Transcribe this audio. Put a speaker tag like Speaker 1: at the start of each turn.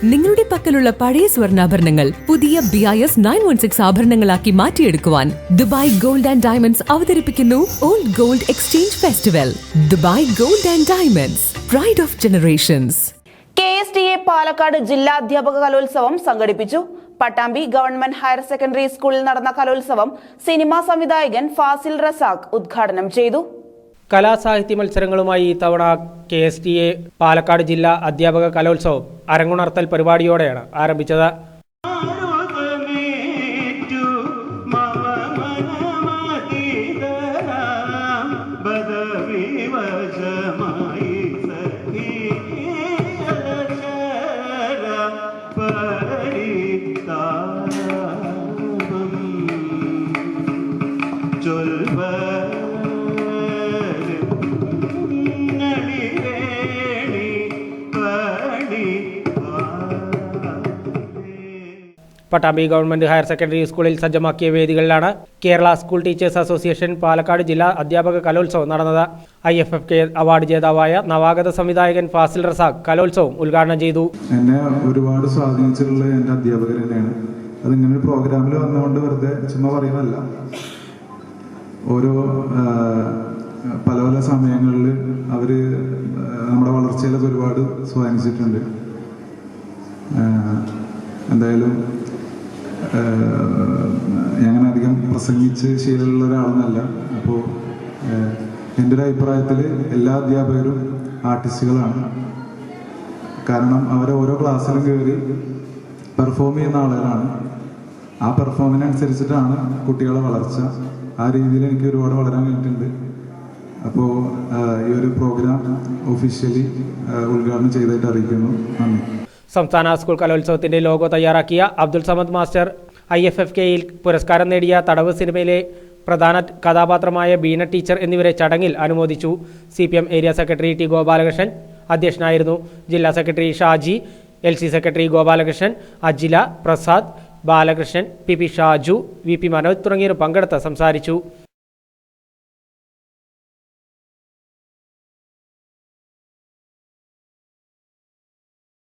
Speaker 1: നിങ്ങളുടെ പക്കലുള്ള പഴയ സ്വർണ്ണാഭരണങ്ങൾ പുതിയ BIS 916 ആഭരണങ്ങളാക്കി മാറ്റിയെടുക്കുവാൻ ദുബായ് ഗോൾഡ് ആൻഡ് ഡയമണ്ട്സ് അവതരിപ്പിക്കുന്നു old gold exchange festival. Dubai Gold and Diamonds, pride of generations.
Speaker 2: KSTA Palakkad ജില്ലാ അധ്യാപക കലോത്സവം സംഘടിപ്പിച്ചു. പട്ടാമ്പി ഗവൺമെന്റ് ഹയർ സെക്കൻഡറി സ്കൂളിൽ നടന്ന കലോത്സവം സിനിമാ സംവിധായകൻ ഫാസിൽ റസാഖ് ഉദ്ഘാടനം ചെയ്തു.
Speaker 3: കലാസാഹിത്യ മത്സരങ്ങളുമായി ഇത്തവണ KSTA പാലക്കാട് ജില്ലാ അധ്യാപക കലോത്സവം അരങ്ങുണർത്തൽ പരിപാടിയോടെയാണ് ആരംഭിച്ചത്. പട്ടാമ്പി ഗവൺമെന്റ് ഹയർ സെക്കൻഡറി സ്കൂളിൽ സജ്ജമാക്കിയ വേദികളിലാണ് Kerala school teachers association Palakkad ജില്ലാ അധ്യാപക കലോത്സവം നടന്നത്. IFFK അവാർഡ് ജേതാവായ നവാഗത സംവിധായകൻ ഫാസിൽ റസാഖ് കലോത്സവം ഉദ്ഘാടനം ചെയ്തു.
Speaker 4: എന്നെ ഒരുപാട് സ്വാധീനിച്ചിട്ടുള്ള എൻ്റെ അധ്യാപകർ തന്നെയാണ്. അതിങ്ങനെ ഒരു പ്രോഗ്രാമിൽ വന്നുകൊണ്ട് വെറുതെ ചുമ്മാ പറയുന്നതല്ല. ഓരോ പല പല സമയങ്ങളിൽ അവർ നമ്മുടെ വളർച്ചയിലൊക്കെ ഒരുപാട് സ്വാധീനിച്ചിട്ടുണ്ട്. എന്തായാലും ഞാൻ അധികം പ്രസംഗിച്ച് ശീലമുള്ള ഒരാളെന്നല്ല. അപ്പോൾ എൻ്റെ ഒരു അഭിപ്രായത്തിൽ എല്ലാ അധ്യാപകരും ആർട്ടിസ്റ്റുകളാണ്. കാരണം അവർ ഓരോ ക്ലാസ്സിലും കയറി പെർഫോം ചെയ്യുന്ന ആളുകളാണ്. ആ പെർഫോമിനനുസരിച്ചിട്ടാണ് കുട്ടികളുടെ വളർച്ച. ആ രീതിയിൽ എനിക്ക് ഒരുപാട് വളരാൻ കഴിഞ്ഞിട്ടുണ്ട്. അപ്പോൾ ഈ ഒരു പ്രോഗ്രാം ഒഫീഷ്യലി ഉദ്ഘാടനം ചെയ്തതായിട്ട് അറിയിക്കുന്നു. നന്ദി.
Speaker 3: സംസ്ഥാന സ്കൂൾ കലോത്സവത്തിന്റെ ലോഗോ തയ്യാറാക്കിയ അബ്ദുൽ സമദ് മാസ്റ്റർ, IFFKയിൽ പുരസ്കാരം നേടിയ തടവ് സിനിമയിലെ പ്രധാന കഥാപാത്രമായ ബീന ടീച്ചർ എന്നിവരെ ചടങ്ങിൽ അനുമോദിച്ചു. CPM area secretary T Gopalakrishnan അധ്യക്ഷനായിരുന്നു. ജില്ലാ secretary Shaji, LC secretary Gopalakrishnan, Ajila, Prasad, Balakrishnan, PP Shaju, VP Manoj തുടങ്ങിയവർ പങ്കെടുത്ത് സംസാരിച്ചു.